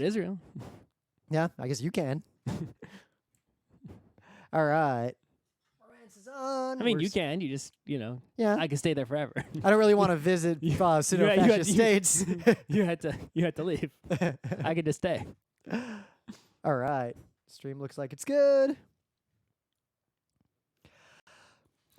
Israel. Yeah, I guess you can. All right. Lawrence is on. I mean, you can. You just, Yeah. I could stay there forever. I don't really want to visit pseudo-fascist states. You had to leave. I could just stay. All right. Stream looks like it's good.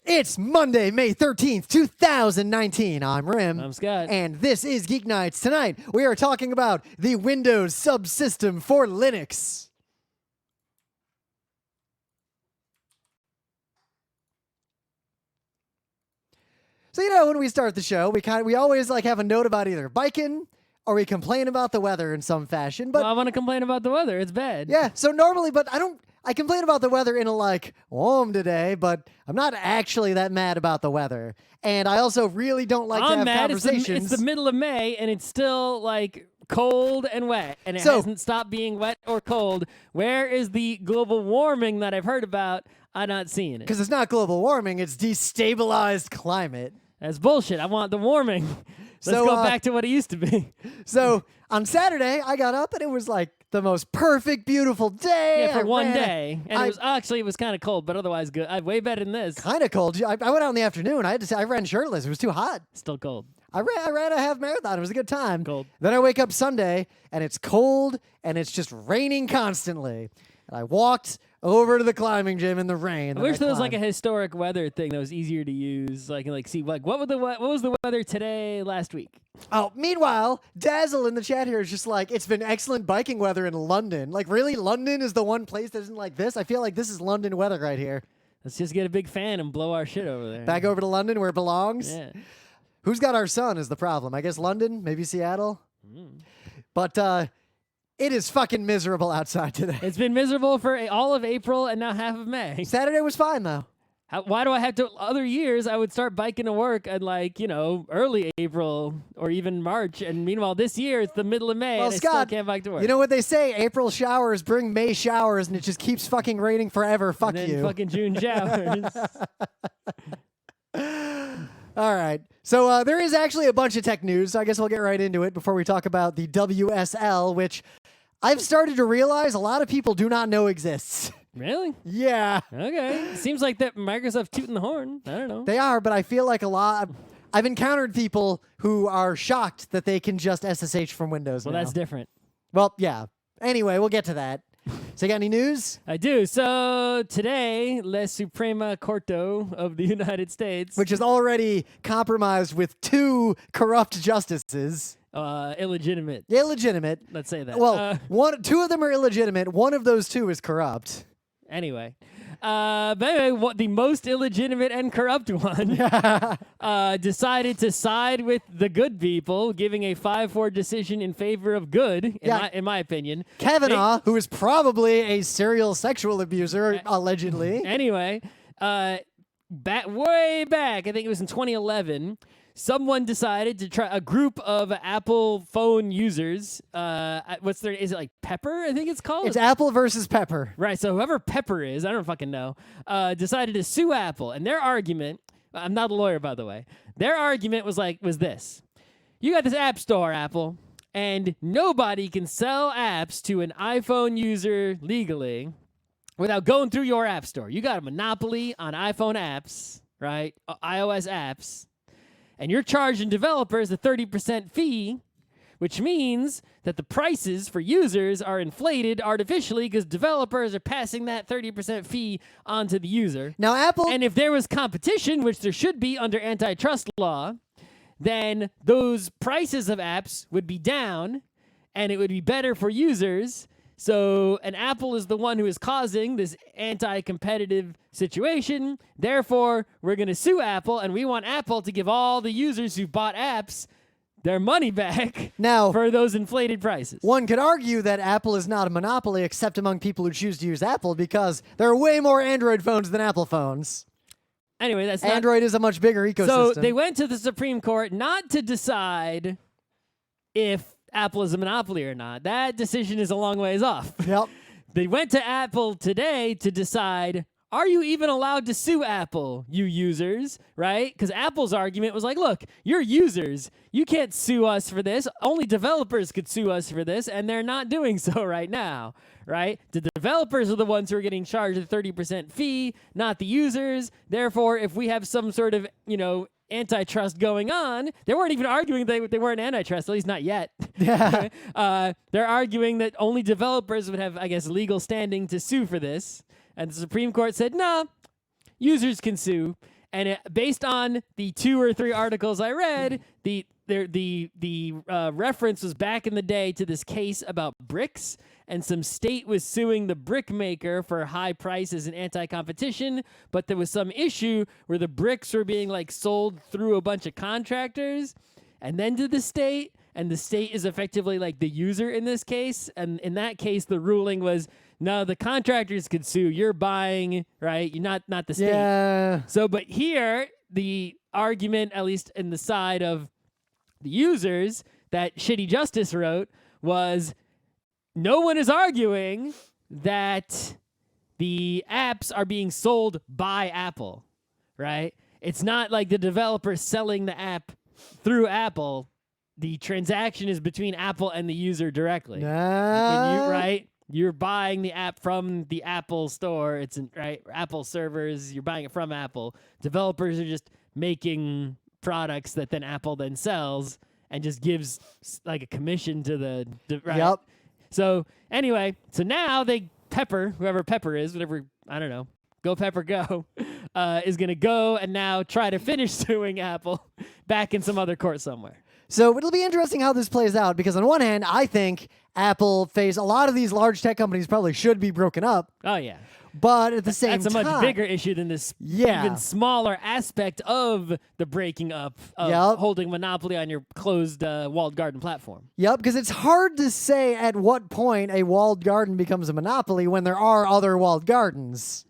It's Monday, May 13th, 2019. I'm Rim. I'm Scott. And this is Geek Nights. Tonight, we are talking about the Windows subsystem for Linux. So, when we start the show, we always have a note about either biking or we complain about the weather in some fashion. But I want to complain about the weather. It's bad. Yeah, so normally, but I complain about the weather in a warm today, but I'm not actually that mad about the weather. And I also really don't like to have conversations. It's the middle of May, and it's still cold and wet, and it hasn't stopped being wet or cold. Where is the global warming that I've heard about? I'm not seeing it. Because it's not global warming, it's destabilized climate. That's bullshit. I want the warming. Let's go back to what it used to be. So on Saturday, I got up and it was the most perfect, beautiful day. Yeah, for one day. And it was kind of cold, but otherwise good. Way better than this. Kind of cold. I went out in the afternoon. I ran shirtless. It was too hot. Still cold. I ran a half marathon. It was a good time. Cold. Then I wake up Sunday and it's cold and it's just raining constantly. And I walked over to the climbing gym in the rain. I wish there was a historic weather thing that was easier to use. So I can see what was the weather today last week. Oh, meanwhile, Dazzle in the chat here is just it's been excellent biking weather in London. Really, London is the one place that isn't like this? I feel like this is London weather right here. Let's just get a big fan and blow our shit over there. Back over to London where it belongs? Yeah. Who's got our sun is the problem. I guess London, maybe Seattle. But it is fucking miserable outside today. It's been miserable for all of April and now half of May. Saturday was fine, though. Why do I have to? Other years, I would start biking to work at early April or even March. And meanwhile, this year, it's the middle of May and Scott, I still can't bike to work. You know what they say? April showers bring May showers, and it just keeps fucking raining forever. Fuck and then you. Fucking June showers. All right. So there is actually a bunch of tech news. So I guess we'll get right into it before we talk about the WSL, which I've started to realize a lot of people do not know exists. Really? Yeah. Okay. Seems like that Microsoft tooting the horn. I don't know. They are, but I feel like I've encountered people who are shocked that they can just SSH from Windows now. Well, that's different. Well, yeah. Anyway, we'll get to that. So you got any news? I do. So today, La Suprema Corte of the United States, which is already compromised with 2 corrupt justices. Illegitimate. Illegitimate. Let's say that. Well, 2 of them are illegitimate. One of those 2 is corrupt. Anyway. But anyway, the most illegitimate and corrupt one decided to side with the good people, giving a 5-4 decision in favor of good, in my opinion. Kavanaugh, who is probably a serial sexual abuser, allegedly. Anyway, way back, I think it was in 2011, someone decided to try a group of Apple phone users. Is it Pepper? I think it's called. It's Apple versus Pepper. Right. So whoever Pepper is, I don't fucking know, decided to sue Apple. And their argument, I'm not a lawyer, by the way. Their argument was this: you got this app store, Apple, and nobody can sell apps to an iPhone user legally without going through your app store. You got a monopoly on iPhone apps, right? iOS apps. And you're charging developers a 30% fee, which means that the prices for users are inflated artificially because developers are passing that 30% fee onto the user. Now, Apple... And if there was competition, which there should be under antitrust law, then those prices of apps would be down, and it would be better for users. So, and Apple is the one who is causing this anti-competitive situation. Therefore, we're going to sue Apple, and we want Apple to give all the users who bought apps their money back for those inflated prices. One could argue that Apple is not a monopoly except among people who choose to use Apple because there are way more Android phones than Apple phones. Anyway, Android is a much bigger ecosystem. So they went to the Supreme Court not to decide if Apple is a monopoly or not. That decision is a long ways off. Yep. They went to Apple today to decide are you even allowed to sue Apple, you users, right? Because Apple's argument was like, look, you're users. You can't sue us for this. Only developers could sue us for this, and they're not doing so right now, right? The developers are the ones who are getting charged a 30% fee, not the users. Therefore, if we have some sort of, antitrust going on, they weren't even arguing they weren't antitrust, at least not yet. Yeah. They're arguing that only developers would have, I guess, legal standing to sue for this. And the Supreme Court said, no, users can sue. And based on the 2 or 3 articles I read, the reference was back in the day to this case about bricks, and some state was suing the brick maker for high prices and anti-competition, but there was some issue where the bricks were being sold through a bunch of contractors and then to the state, and the state is effectively like the user in this case. And in that case, the ruling was, no, the contractors could sue. You're buying, right? You're not the state. Yeah. So, but here, the argument, at least in the side of the users that Shitty Justice wrote, was no one is arguing that the apps are being sold by Apple, right? It's not like the developer selling the app through Apple. The transaction is between Apple and the user directly. When you're buying the app from the Apple store. It's Apple servers. You're buying it from Apple. Developers are just making products that then Apple then sells and just gives a commission to the right. Yep. So anyway, now whoever Pepper is, whatever, I don't know, go Pepper go, is gonna go and now try to finish suing Apple back in some other court somewhere. So it'll be interesting how this plays out, because on one hand, I think a lot of these large tech companies probably should be broken up. Oh, yeah. But at the same time, that's a much bigger issue than this even smaller aspect of the breaking up of holding monopoly on your closed walled garden platform. Yep, because it's hard to say at what point a walled garden becomes a monopoly when there are other walled gardens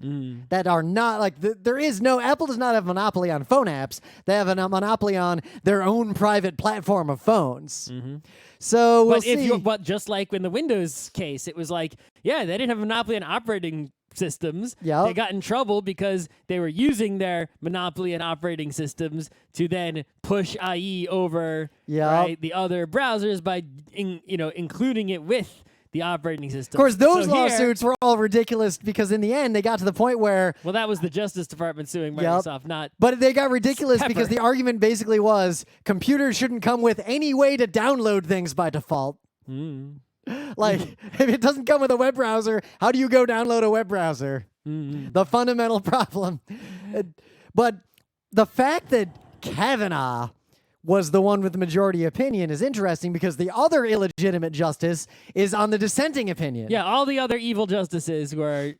that are not Apple does not have a monopoly on phone apps. They have a monopoly on their own private platform of phones. Mm-hmm. So we'll see. But just like in the Windows case, it was they didn't have a monopoly on operating systems. Yep. They got in trouble because they were using their monopoly on operating systems to then push IE over the other browsers by including it with the operating system. Of course, those lawsuits were all ridiculous because in the end they got to the point where that was the Justice Department suing Microsoft, not. But they got ridiculous Pepper. because the argument basically was computers shouldn't come with any way to download things by default. If it doesn't come with a web browser, how do you go download a web browser? The fundamental problem. But the fact that Kavanaugh was the one with the majority opinion is interesting, because the other illegitimate justice is on the dissenting opinion. Yeah, all the other evil justices were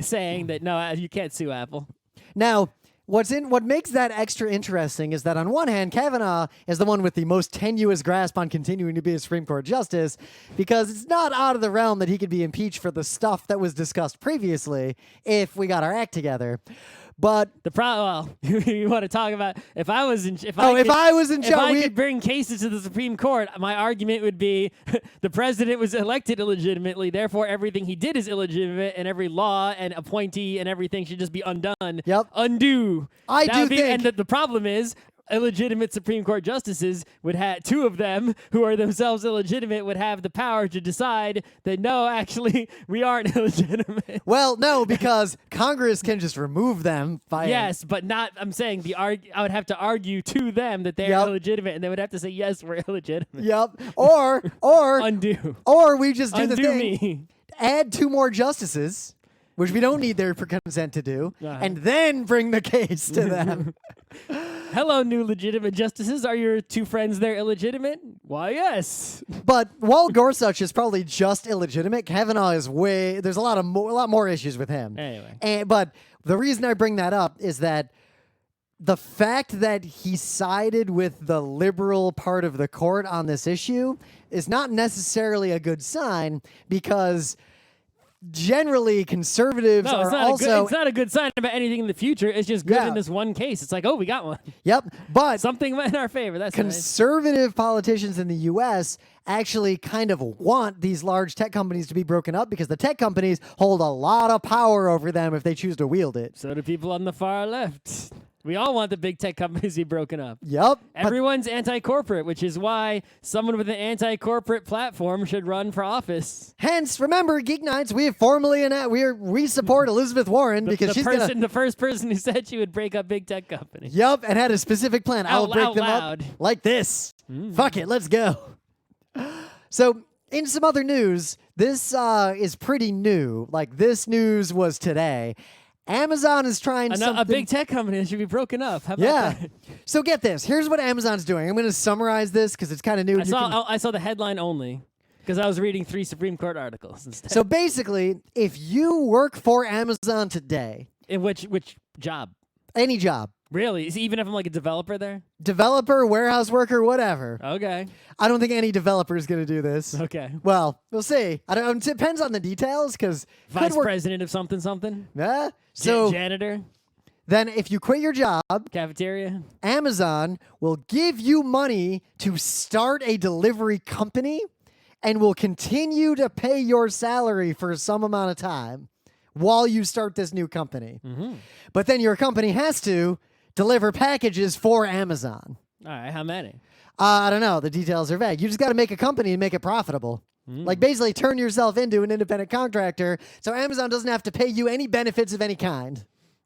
saying that, no, you can't sue Apple. Now, what makes that extra interesting is that on one hand, Kavanaugh is the one with the most tenuous grasp on continuing to be a Supreme Court justice, because it's not out of the realm that he could be impeached for the stuff that was discussed previously if we got our act together. But you want to talk about if I could bring cases to the Supreme Court, my argument would be the president was elected illegitimately, therefore everything he did is illegitimate, and every law and appointee and everything should just be undone. Yep. Undo. And the problem is, illegitimate Supreme Court justices would have, 2 of them who are themselves illegitimate would have the power to decide that no, actually, we aren't illegitimate. Well, no, because Congress can just remove them. Yes, but not. I'm saying I would have to argue to them that they're illegitimate, and they would have to say yes, we're illegitimate. Yep. Or undo. Or we just do undo the thing. Me. Add 2 more justices, which we don't need their consent to do, and then bring the case to them. Hello, new legitimate justices. Are your 2 friends there illegitimate? Why, yes. But while Gorsuch is probably just illegitimate, Kavanaugh is there's a lot more issues with him. Anyway. But the reason I bring that up is that the fact that he sided with the liberal part of the court on this issue is not necessarily a good sign, because generally conservatives No, are it's not also. it's not a good sign about anything in the future. It's just good Yeah. in this one case. It's like, oh, we got one. Yep, but Something went in our favor. That's nice. conservative politicians in the U.S. actually kind of want these large tech companies to be broken up because the tech companies hold a lot of power over them if they choose to wield it. So do people on the far left. We all want the big tech companies to be broken up. Yep. Everyone's anti-corporate, which is why someone with an anti-corporate platform should run for office. Hence, remember, GeekNights, we support Elizabeth Warren because she's The first person who said she would break up big tech companies. Yep, and had a specific plan. I'll break them loud. up like this. Fuck it, let's go. So, in some other news, this is pretty new. Like, this news was today. Amazon is trying something. A big tech company that should be broken up. How about that? So get this. Here's what Amazon's doing. I'm going to summarize this because it's kind of new. I saw the headline only because I was reading 3 Supreme Court articles instead. So basically, if you work for Amazon today, in which job? Any job. Really? Even if I'm like a developer there? Developer, warehouse worker, whatever. Okay. I don't think any developer is going to do this. Okay. Well, we'll see. I don't. It depends on the details because Vice president of something. Yeah. So janitor. Then, if you quit your job, cafeteria, Amazon will give you money to start a delivery company, and will continue to pay your salary for some amount of time while you start this new company. But then your company has to deliver packages for Amazon. All right, how many? I don't know. The details are vague. You just got to make a company and make it profitable. Like basically turn yourself into an independent contractor so Amazon doesn't have to pay you any benefits of any kind.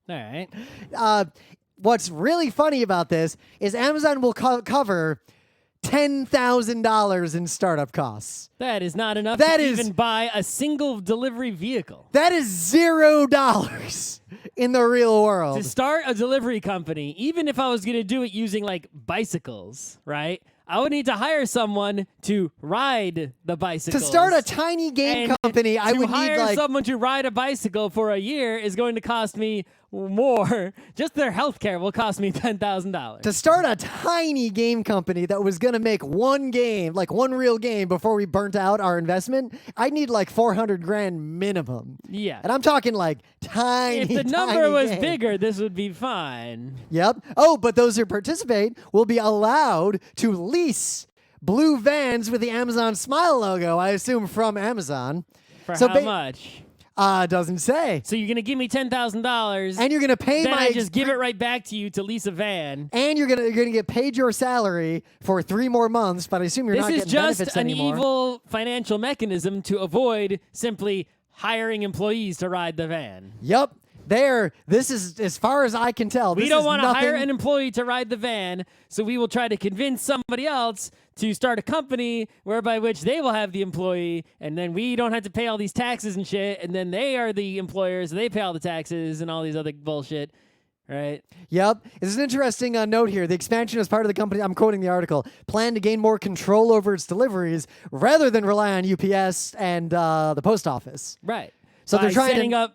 All right. What's really funny about this is Amazon will cover $10,000 in startup costs. That is not enough to even buy a single delivery vehicle. That is $0 in the real world. To start a delivery company, even if I was going to do it using like bicycles, right? I would need to hire someone to ride the bicycles. To start a tiny game company, I would need hire someone to ride a bicycle for a year is going to cost me more. Just their healthcare will cost me $10,000. To start a tiny game company that was going to make one game, like one real game before we burnt out our investment, I'd need like $400,000 minimum. Yeah. And I'm talking like tiny, if the number was bigger, this would be fine. Yep. Oh, but those who participate will be allowed to lease blue vans with the Amazon Smile logo, I assume from Amazon. For how much? Doesn't say. So you're going to give me $10,000. And you're going to pay then I just give it right back to you to lease a van. And you're going to get paid your salary for 3 more months, but I assume you're not getting benefits anymore. This is just an evil financial mechanism to avoid simply hiring employees to ride the van. Yep. This is, as far as I can tell, we don't want to hire an employee to ride the van, so we will try to convince somebody else to start a company whereby which they will have the employee, and then we don't have to pay all these taxes and shit, and then they are the employers, they pay all the taxes and all these other bullshit. Right. Yep. There's an interesting note here. The expansion as part of the company, I'm quoting the article, plan to gain more control over its deliveries rather than rely on UPS and the post office. Right. So they're trying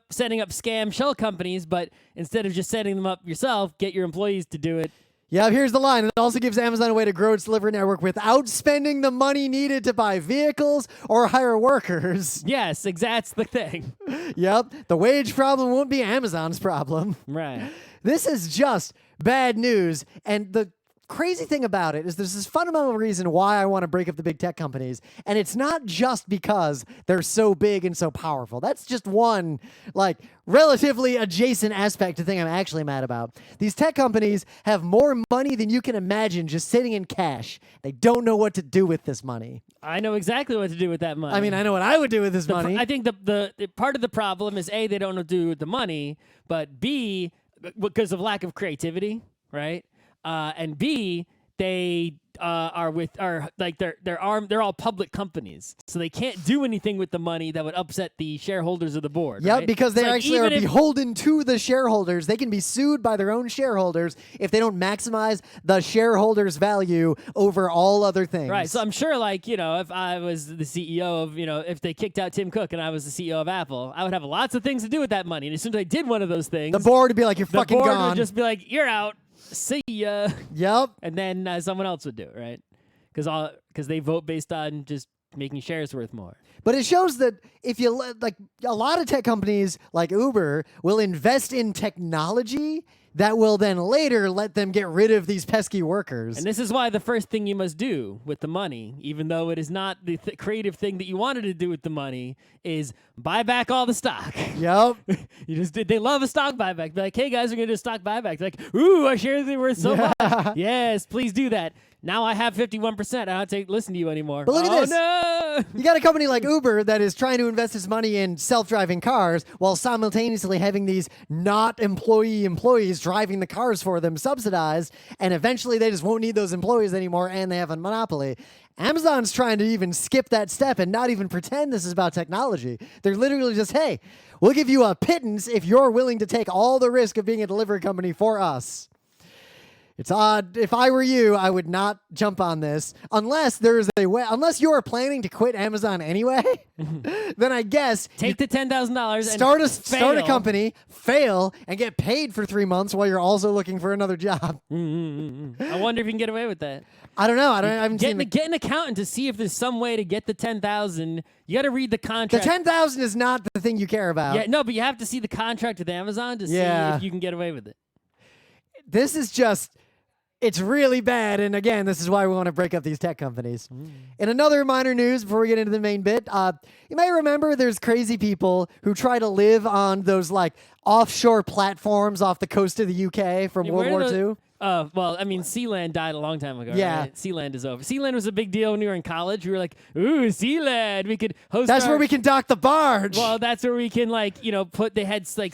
setting up scam shell companies, but instead of just setting them up yourself, get your employees to do it. Yeah, here's the line. It also gives Amazon a way to grow its delivery network without spending the money needed to buy vehicles or hire workers. Yes, that's the thing. Yep. The wage problem won't be Amazon's problem. Right. This is just bad news. And the crazy thing about it is there's this fundamental reason why I want to break up the big tech companies. And it's not just because they're so big and so powerful. That's just one, like, relatively adjacent aspect to the thing I'm actually mad about. These tech companies have more money than you can imagine just sitting in cash. They don't know what to do with this money. I know exactly what to do with that money. I mean, I know what I would do with this money. I think the part of the problem is A, they don't know what to do with the money, but B, because of lack of creativity, right? And B, they they're all public companies, so they can't do anything with the money that would upset the shareholders of the board. Yep, right? because they actually are beholden to the shareholders. They can be sued by their own shareholders if they don't maximize the shareholders' value over all other things. Right. So I'm sure, like, if I was the CEO of, if they kicked out Tim Cook and I was the CEO of Apple, I would have lots of things to do with that money. And as soon as I did one of those things, the board would be like, "You're fucking gone." The board would just be like, "You're out. See ya." Yep. And then someone else would do it, right? Because they vote based on just making shares worth more. But it shows that if you like, a lot of tech companies like Uber will invest in technology that will then later let them get rid of these pesky workers. And this is why the first thing you must do with the money, even though it is not the creative thing that you wanted to do with the money, is buy back all the stock. Yep. They love a stock buyback. Be like, hey guys, we're gonna do a stock buyback. They're like, ooh, our shares are worth so much. Yes, please do that. Now I have 51%. I don't have to listen to you anymore. But look at this. No! You got a company like Uber that is trying to invest its money in self-driving cars while simultaneously having these not employees driving the cars for them subsidized, and eventually they just won't need those employees anymore and they have a monopoly. Amazon's trying to even skip that step and not even pretend this is about technology. They're literally just, hey, we'll give you a pittance if you're willing to take all the risk of being a delivery company for us. It's odd. If I were you, I would not jump on this unless there's a way. Unless you are planning to quit Amazon anyway, then I guess take the $10,000 and start a company, fail, and get paid for 3 months while you're also looking for another job. I wonder if you can get away with that. I don't know. I haven't seen get an accountant to see if there's some way to get the 10,000. You got to read the contract. The 10,000 is not the thing you care about. Yeah, no, but you have to see the contract with Amazon to see if you can get away with it. This is just. It's really bad, and again, this is why we want to break up these tech companies. In another minor news, before we get into the main bit, you may remember there's crazy people who try to live on those like offshore platforms off the coast of the UK from World War II. Well, I mean, Sealand died a long time ago. Yeah. Right? Sealand is over. Sealand was a big deal when we were in college. We were like, ooh, Sealand. We could host That's where we can dock the barge. Well, that's where we can, like, they had, like,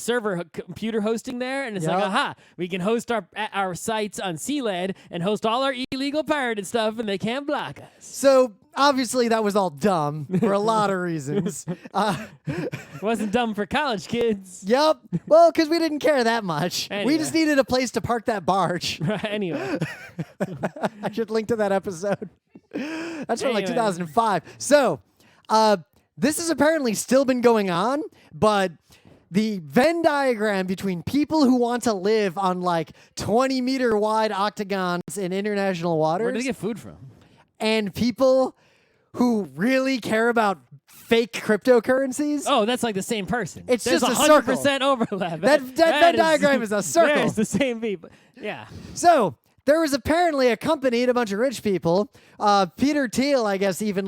computer hosting there. And it's like, aha, we can host our sites on Sealand and host all our illegal pirated stuff, and they can't block us. So, obviously, that was all dumb for a lot of reasons. It wasn't dumb for college kids. Yep. Well, because we didn't care that much. Anyway. We just needed a place to park that barge. Anyway. I should link to that episode. That's from like Anyway. 2005. So, this has apparently still been going on, but the Venn diagram between people who want to live on like 20-meter wide octagons in international waters Where did they get food from? and people who really care about fake cryptocurrencies. Oh, that's like the same person. It's There's just a circle. 100% overlap. That Venn diagram is a circle. It's the same people. Yeah. So there was apparently a company and a bunch of rich people. Peter Thiel, I guess, even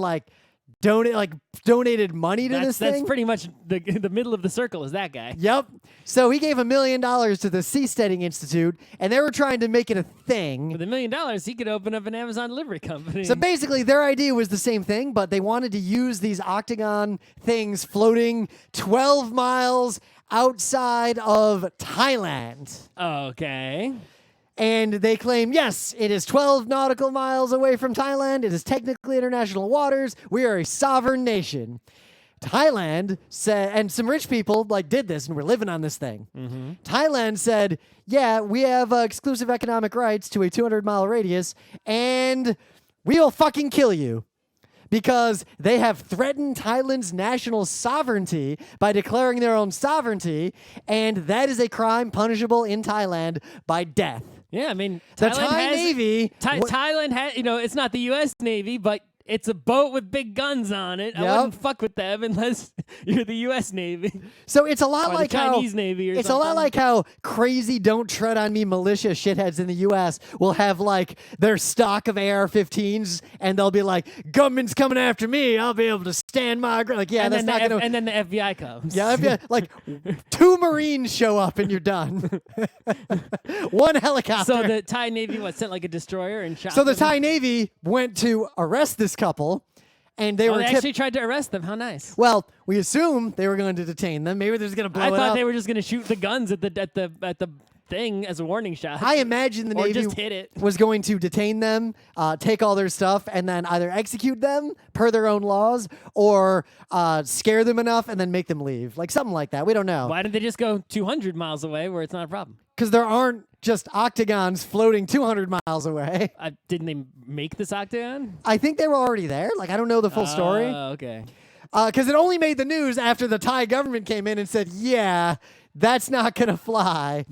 donated money to this thing. That's pretty much the middle of the circle is that guy. Yep. So he gave $1 million to the Seasteading Institute, and they were trying to make it a thing. With $1 million, he could open up an Amazon delivery company. So basically, their idea was the same thing, but they wanted to use these octagon things floating 12 miles outside of Thailand. Okay. And they claim, yes, it is 12 nautical miles away from Thailand. It is technically international waters. We are a sovereign nation. Thailand said, and some rich people did this and were living on this thing. Mm-hmm. Thailand said, yeah, we have exclusive economic rights to a 200-mile radius, and we will fucking kill you. Because they have threatened Thailand's national sovereignty by declaring their own sovereignty, and that is a crime punishable in Thailand by death. Yeah, I mean, The Thailand Thai has, Navy... Thailand has, it's not the U.S. Navy, but it's a boat with big guns on it. I Yep. wouldn't fuck with them unless you're the U.S. Navy. So it's a lot Or like the Chinese Navy or it's something. a lot like how crazy "Don't Tread on Me" militia shitheads in the U.S. will have their stock of AR-15s, and they'll be like, "Government's coming after me. I'll be able to stand my ground." Like, yeah, and that's then not gonna. and then the FBI comes. Yeah, two Marines show up and you're done. One helicopter. So the Thai Navy sent like a destroyer and shot So the them? Thai Navy went to arrest this couple, and they were They tipped. actually tried to arrest them. How nice. Well, we assume they were going to detain them. Maybe they're just going to blow I it thought up. they were just going to shoot the guns at the thing as a warning shot. I imagine the or Navy just hit it. was going to detain them, take all their stuff, and then either execute them per their own laws or scare them enough and then make them leave. Like something like that. We don't know. Why didn't they just go 200 miles away where it's not a problem? Because there aren't just octagons floating 200 miles away. Didn't they make this octagon? I think they were already there. I don't know the full story. Oh, okay. Because it only made the news after the Thai government came in and said, yeah, that's not going to fly.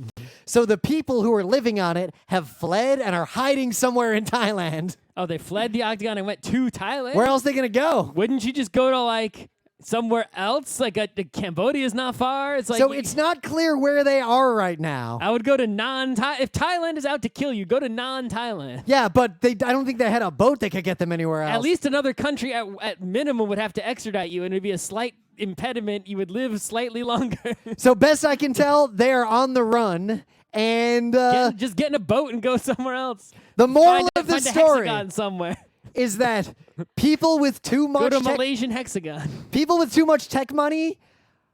So the people who are living on it have fled and are hiding somewhere in Thailand. Oh, they fled the octagon and went to Thailand? Where else are they going to go? Wouldn't you just go to, like, somewhere else? Like, Cambodia's not far. It's like So it's not clear where they are right now. I would go to non-Thailand. If Thailand is out to kill you, go to non-Thailand. Yeah, but I don't think they had a boat that could get them anywhere else. At least another country at minimum would have to extradite you, and it'd be a slight impediment. You would live slightly longer. So best I can tell, they are on the run. And Just get in a boat and go somewhere else. the moral of the find a story hexagon somewhere. is that people with too Go much to Malaysian hexagon. people with too much tech money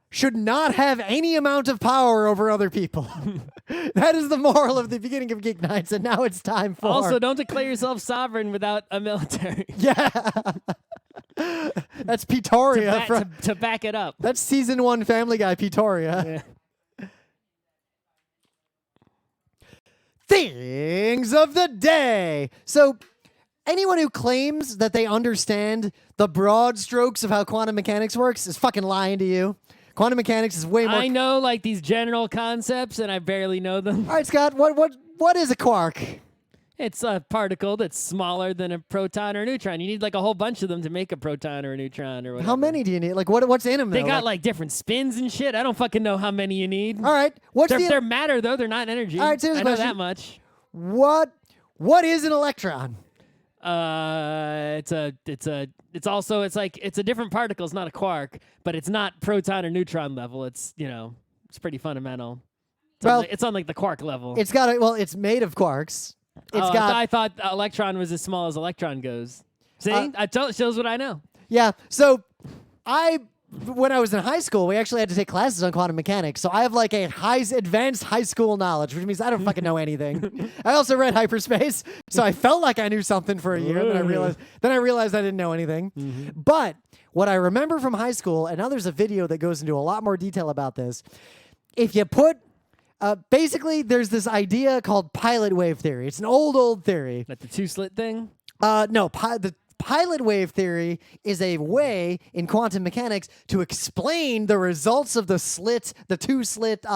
should not have any amount of power over other people. That is the moral of the beginning of Geek Nights, and now it's time for... Also, don't declare yourself sovereign without a military. Yeah. That's Pretoria. to back it up. That's season 1 Family Guy Pretoria. Yeah. Things of the day. So, anyone who claims that they understand the broad strokes of how quantum mechanics works is fucking lying to you. Quantum mechanics is way more... I know like these general concepts, and I barely know them. All right, Scott, what is a quark? It's a particle that's smaller than a proton or a neutron. You need like a whole bunch of them to make a proton or a neutron or whatever. How many do you need? Like, what's in them? They got like different spins and shit. I don't fucking know how many you need. All right, They're matter though. They're not energy. All right, serious I know question. that much. What is an electron? It's a different particle. It's not a quark, but it's not proton or neutron level. It's it's pretty fundamental. It's on like the quark level. It's made of quarks. I thought electron was as small as electron goes. See, shows what I know. Yeah. So when I was in high school, we actually had to take classes on quantum mechanics. So I have like a advanced high school knowledge, which means I don't fucking know anything. I also read hyperspace, so I felt like I knew something for a year. Then I realized I didn't know anything. Mm-hmm. But what I remember from high school, and now there's a video that goes into a lot more detail about this. If you put basically, there's this idea called pilot wave theory. It's an old theory. Like the two-slit thing? No, the pilot wave theory is a way in quantum mechanics to explain the results of the two-slit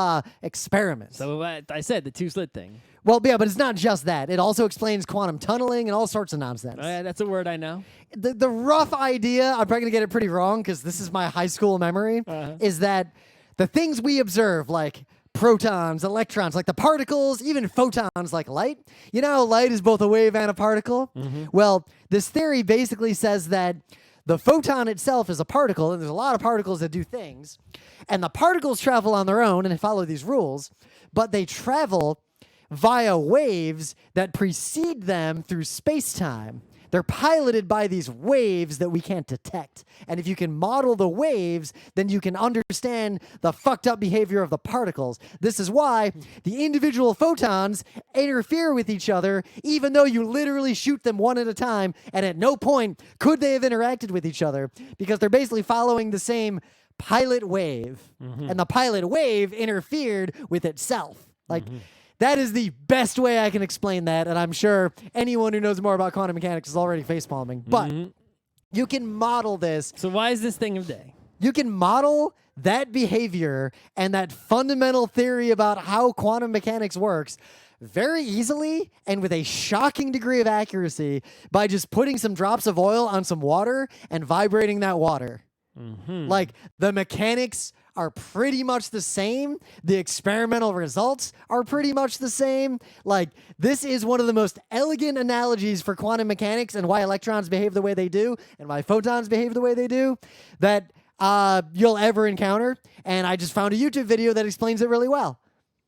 experiments. So I said the two-slit thing. Well, yeah, but it's not just that. It also explains quantum tunneling and all sorts of nonsense. That's a word I know. The rough idea, I'm probably going to get it pretty wrong because this is my high school memory, is that the things we observe, like protons, electrons, like the particles, even photons like light. You know how light is both a wave and a particle? Mm-hmm. Well, this theory basically says that the photon itself is a particle, and there's a lot of particles that do things, and the particles travel on their own and follow these rules, but they travel via waves that precede them through space-time. They're piloted by these waves that we can't detect. And if you can model the waves, then you can understand the fucked up behavior of the particles. This is why the individual photons interfere with each other, even though you literally shoot them one at a time, and at no point could they have interacted with each other, because they're basically following the same pilot wave. Mm-hmm. And the pilot wave interfered with itself. Like, that is the best way I can explain that, and I'm sure anyone who knows more about quantum mechanics is already facepalming. But you can model this. So why is this thing of day? You can model that behavior and that fundamental theory about how quantum mechanics works very easily and with a shocking degree of accuracy by just putting some drops of oil on some water and vibrating that water. Mm-hmm. Like, the mechanics are pretty much the same. The experimental results are pretty much the same. Like, this is one of the most elegant analogies for quantum mechanics and why electrons behave the way they do and why photons behave the way they do that you'll ever encounter. And I just found a YouTube video that explains it really well.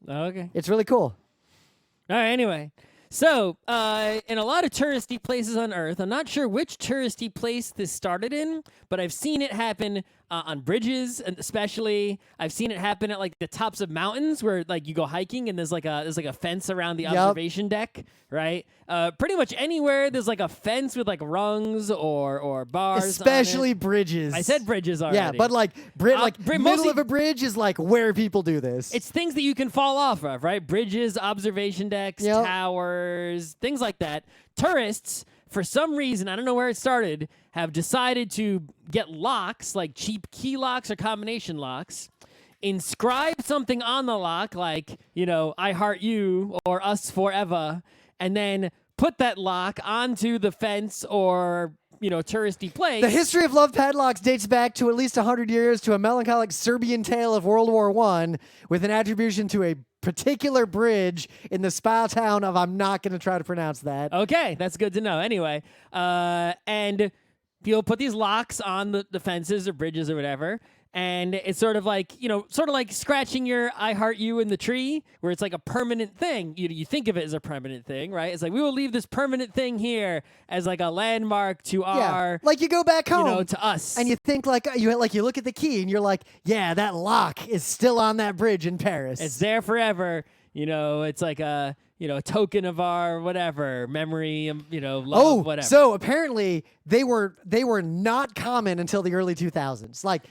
Okay. It's really cool. All right, anyway. So, in a lot of touristy places on Earth, I'm not sure which touristy place this started in, but I've seen it happen on bridges, and especially I've seen it happen at like the tops of mountains where like you go hiking and there's like a fence around the observation deck, right? Pretty much anywhere there's like a fence with like rungs or bars. Especially bridges. I said bridges already. Yeah, but like middle of a bridge is like where people do this. It's things that you can fall off of, right? Bridges, observation decks, towers, things like that. Tourists, for some reason, I don't know where it started, have decided to get locks, like cheap key locks or combination locks, inscribe something on the lock, like, I heart you or us forever, and then put that lock onto the fence or, touristy place. The history of love padlocks dates back to at least 100 years to a melancholic Serbian tale of World War I with an attribution to a particular bridge in the spa town of, I'm not going to try to pronounce that. Okay, that's good to know. Anyway, and people put these locks on the fences or bridges or whatever, and it's sort of like, scratching your I heart you in the tree, where it's like a permanent thing. You think of it as a permanent thing, right? It's like, we will leave this permanent thing here as like a landmark to our... Like you go back home. To us. And you think you look at the key and you're like, yeah, that lock is still on that bridge in Paris. It's there forever. It's like a... a token of our whatever memory, love, whatever. So apparently they were not common until the early 2000s. Like,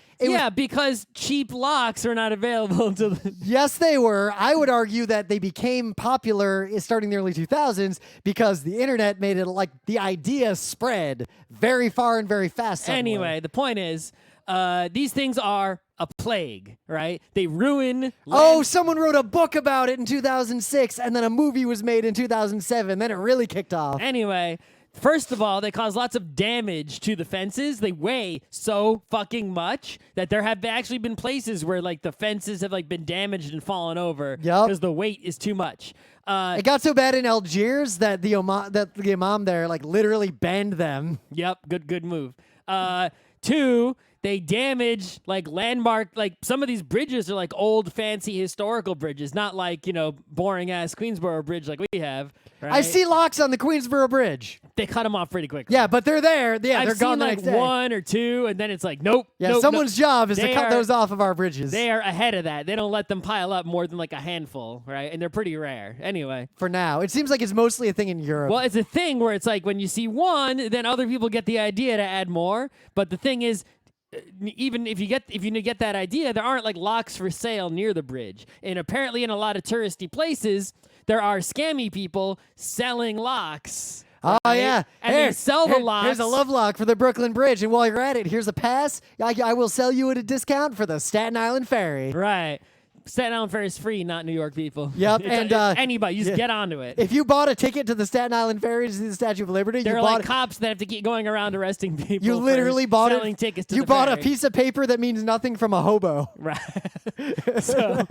because cheap locks are not available to the... Yes, they were. I would argue that they became popular starting in the early 2000s because the internet made it like the idea spread very far and very fast. Suddenly. Anyway, the point is, these things are a plague, right? They ruin... someone wrote a book about it in 2006, and then a movie was made in 2007. Then it really kicked off. Anyway, first of all, they cause lots of damage to the fences. They weigh so fucking much that there have actually been places where like the fences have like been damaged and fallen over because the weight is too much. It got so bad in Algiers that the imam there like literally banned them. Yep, good move. 2, they damage like landmark, like some of these bridges are like old fancy historical bridges, not like, boring ass Queensboro Bridge like we have. Right? I see locks on the Queensboro Bridge. They cut them off pretty quickly. Yeah, but they're there. Yeah, I've they're gone seen the like next day. 1 or 2, and then it's like, nope. Yeah, nope, someone's job is to cut those off of our bridges. They are ahead of that. They don't let them pile up more than like a handful, right? And they're pretty rare. Anyway. For now. It seems like it's mostly a thing in Europe. Well, it's a thing where it's like when you see one, then other people get the idea to add more. But the thing is, even if you get that idea, there aren't like locks for sale near the bridge. And apparently in a lot of touristy places, there are scammy people selling locks. Oh, right? yeah. And they sell the locks. Here's a love lock for the Brooklyn Bridge. And while you're at it, here's a pass. I will sell you at a discount for the Staten Island Ferry. Right. Staten Island Ferry is free, not New York people. Yep, and anybody, you just get onto it. If you bought a ticket to the Staten Island Ferry to see the Statue of Liberty, there are like cops that have to keep going around arresting people. You literally bought selling tickets to you the bought ferry. a piece of paper that means nothing from a hobo. Right. So,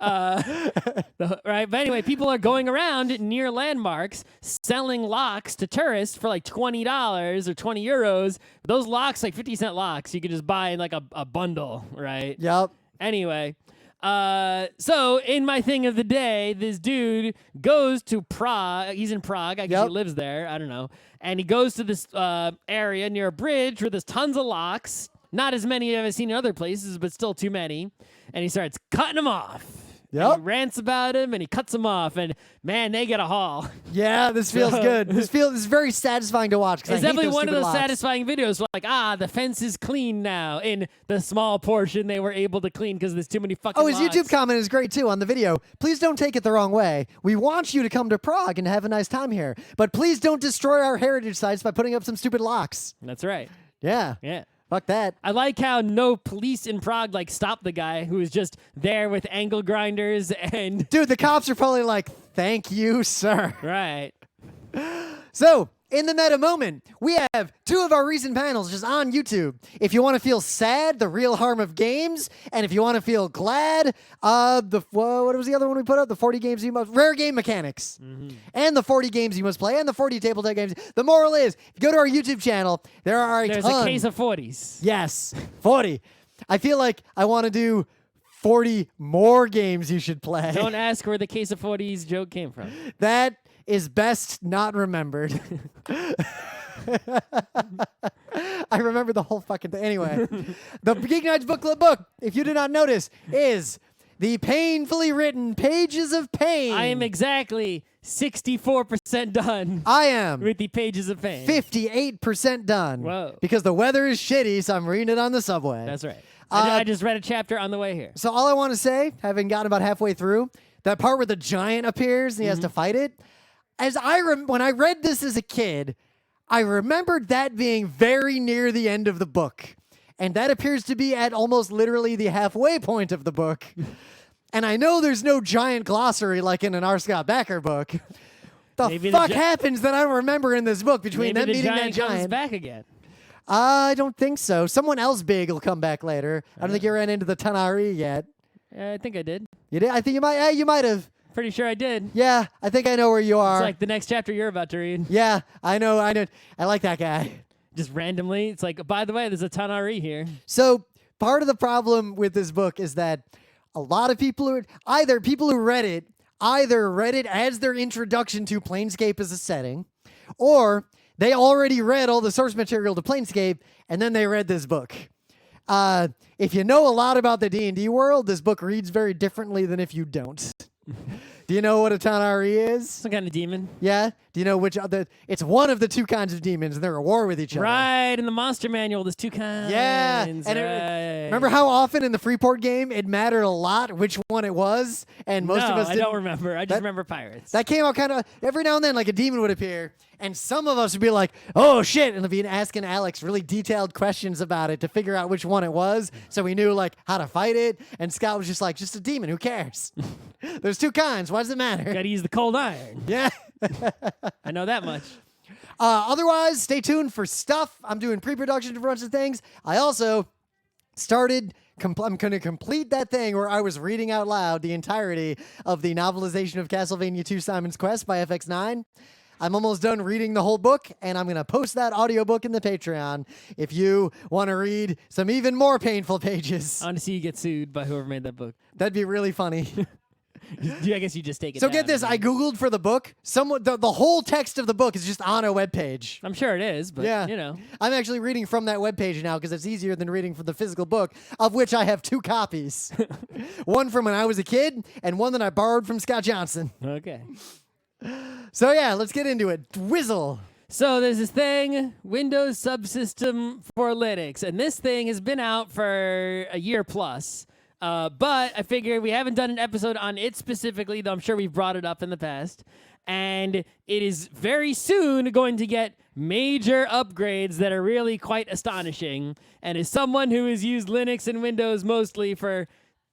right. But anyway, people are going around near landmarks selling locks to tourists for like $20 or €20. Those locks, like 50-cent locks, you could just buy in like a bundle, right? Yep. Anyway. So in my thing of the day, this dude goes to Prague. He's in Prague. I guess he lives there. I don't know. And he goes to this area near a bridge where there's tons of locks. Not as many as I've seen in other places, but still too many. And he starts cutting them off. Yep. He rants about him and he cuts them off. And man, they get a haul. Yeah, this feels good. This is very satisfying to watch. It's definitely one of those satisfying videos where like, the fence is clean now in the small portion they were able to clean because there's too many fucking his locks. YouTube comment is great too on the video. Please don't take it the wrong way. We want you to come to Prague and have a nice time here. But please don't destroy our heritage sites by putting up some stupid locks. That's right. Yeah. Yeah. Fuck that. I like how no police in Prague stopped the guy who was just there with angle grinders and... Dude, the cops are probably like, thank you, sir. Right. So, in the meta moment, we have 2 of our recent panels just on YouTube. If you want to feel sad, the real harm of games, and if you want to feel glad, what was the other one we put up? The 40 games you must... Rare game mechanics. Mm-hmm. And the 40 games you must play, and the 40 tabletop games. The moral is, if you go to our YouTube channel, there's a case of 40s. Yes, 40. I feel like I want to do 40 more games you should play. Don't ask where the case of 40s joke came from. That is best not remembered. I remember the whole fucking thing. Anyway, the GeekNights Book Club book, if you did not notice, is the painfully written Pages of Pain. I am exactly 64% done. I am with the Pages of Pain. 58% done. Whoa. Because the weather is shitty, so I'm reading it on the subway. That's right. I just read a chapter on the way here. So all I want to say, having gotten about halfway through, that part where the giant appears and he has to fight it, when I read this as a kid, I remembered that being very near the end of the book. And that appears to be at almost literally the halfway point of the book. And I know there's no giant glossary like in an R. Scott Bakker book. Maybe fuck happens that I don't remember in this book between them meeting that giant? Comes back again. I don't think so. Someone else big will come back later. I don't think you ran into the Tanari yet. I think I did. You did? I think you might. Yeah, you might have. Pretty sure I did. Yeah, I think I know where you are. It's like the next chapter you're about to read. Yeah, I know. I like that guy. Just randomly, it's like, by the way, there's a Tanari here. So part of the problem with this book is that a lot of people who read it as their introduction to Planescape as a setting, or they already read all the source material to Planescape and then they read this book. If you know a lot about the D&D world, this book reads very differently than if you don't. Do you know what a Tanari is? Some kind of demon. Yeah? Do you know which other? It's one of the two kinds of demons, and they're at war with each other. Right, in the monster manual, there's two kinds. Yeah. And remember how often in the Freeport game it mattered a lot which one it was? And most of us didn't. I don't remember. I just remember pirates. That came out kind of every now and then, like a demon would appear, and some of us would be like, oh shit, and be asking Alex really detailed questions about it to figure out which one it was, so we knew like how to fight it. And Scott was just like, just a demon, who cares? There's two kinds. Why does it matter? Gotta use the cold iron. Yeah. I know that much. Otherwise, stay tuned for stuff. I'm doing pre-production for a bunch of things. I also started. I'm going to complete that thing where I was reading out loud the entirety of the novelization of Castlevania 2 Simon's Quest by FX9. I'm almost done reading the whole book, and I'm going to post that audiobook in the Patreon if you want to read some even more painful pages. I want to see you get sued by whoever made that book. That'd be really funny. I guess you just take it So down. get this, I Googled for the book. The whole text of the book is just on a webpage. I'm sure it is, but Yeah. you know. I'm actually reading from that webpage now because it's easier than reading from the physical book, of which I have 2 copies. One from when I was a kid and one that I borrowed from Scott Johnson. Okay. So yeah, let's get into it. Whizzle. So there's this thing, Windows Subsystem for Linux, and this thing has been out for a year plus. But I figured we haven't done an episode on it specifically, though I'm sure we've brought it up in the past. And it is very soon going to get major upgrades that are really quite astonishing. And as someone who has used Linux and Windows mostly for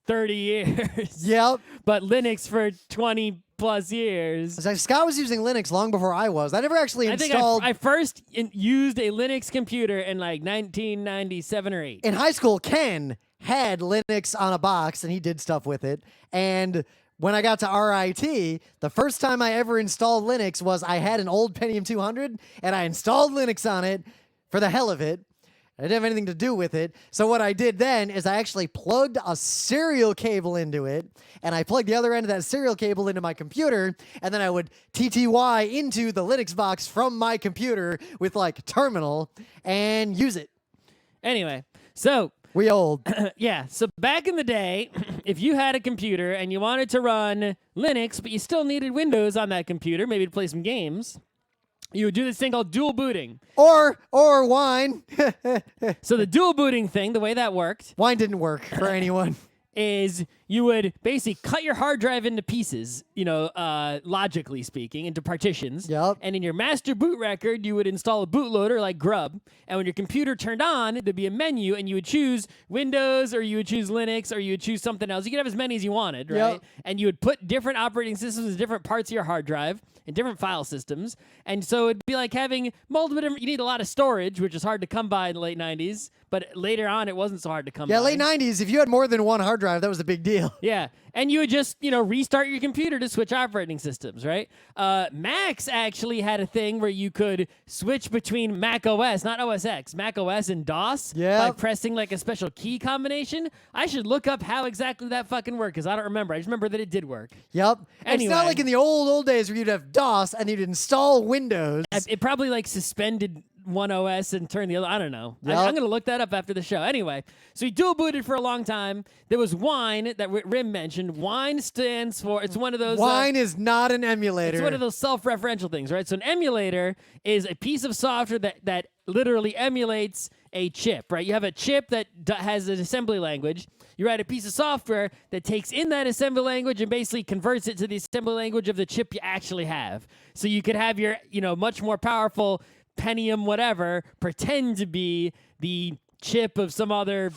30 years, Yep. but Linux for 20 plus years. So Scott was using Linux long before I was. I never actually I think installed. I first used a Linux computer in like 1997 or 8. In high school, Ken had Linux on a box and he did stuff with it. And when I got to RIT, the first time I ever installed Linux was I had an old Pentium 200 and I installed Linux on it for the hell of it. I didn't have anything to do with it. So what I did then is I actually plugged a serial cable into it, and I plugged the other end of that serial cable into my computer, and then I would TTY into the Linux box from my computer with like terminal and use it. Anyway, so We old. yeah, so back in the day, if you had a computer and you wanted to run Linux, but you still needed Windows on that computer, maybe to play some games, you would do this thing called dual booting. Or wine. So the dual booting thing, the way that worked, Wine didn't work for anyone. is you would basically cut your hard drive into pieces, logically speaking, into partitions. Yep. And in your master boot record, you would install a bootloader like Grub. And when your computer turned on, there'd be a menu, and you would choose Windows, or you would choose Linux, or you would choose something else. You could have as many as you wanted, right? Yep. And you would put different operating systems in different parts of your hard drive and different file systems. And so it'd be like having multiple different. You need a lot of storage, which is hard to come by in the late 90s. But later on, it wasn't so hard to come by. Yeah, late 90s, if you had more than one hard drive, that was a big deal. Yeah, and you would just, restart your computer to switch operating systems, right? Macs actually had a thing where you could switch between Mac OS, not OS X, Mac OS and DOS by pressing like a special key combination. I should look up how exactly that fucking worked because I don't remember. I just remember that it did work. Yep. And it's not Anyway. like in the old days where you'd have DOS and you'd install Windows. It probably like suspended one OS and turned the other. I don't know. Yep. I'm going to look that up after the show. Anyway, so he dual booted for a long time. There was Wine that Rim mentioned. Wine stands for, it's one of those. Wine is not an emulator. It's one of those self-referential things, right? So an emulator is a piece of software that literally emulates a chip, right? You have a chip that has an assembly language. You write a piece of software that takes in that assembly language and basically converts it to the assembly language of the chip you actually have. So you could have your, much more powerful Pentium whatever pretend to be the chip of some other,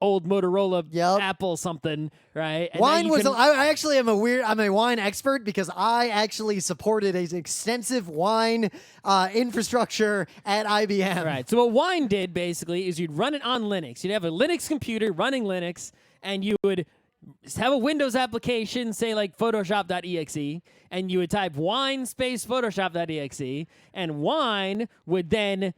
old Motorola, Apple something, right? And wine was. I actually am I'm a wine expert because I actually supported an extensive wine infrastructure at IBM. Right. So what wine did basically is you'd run it on Linux. You'd have a Linux computer running Linux, and you would have a Windows application, say like Photoshop.exe, and you would type wine space Photoshop.exe, and wine would then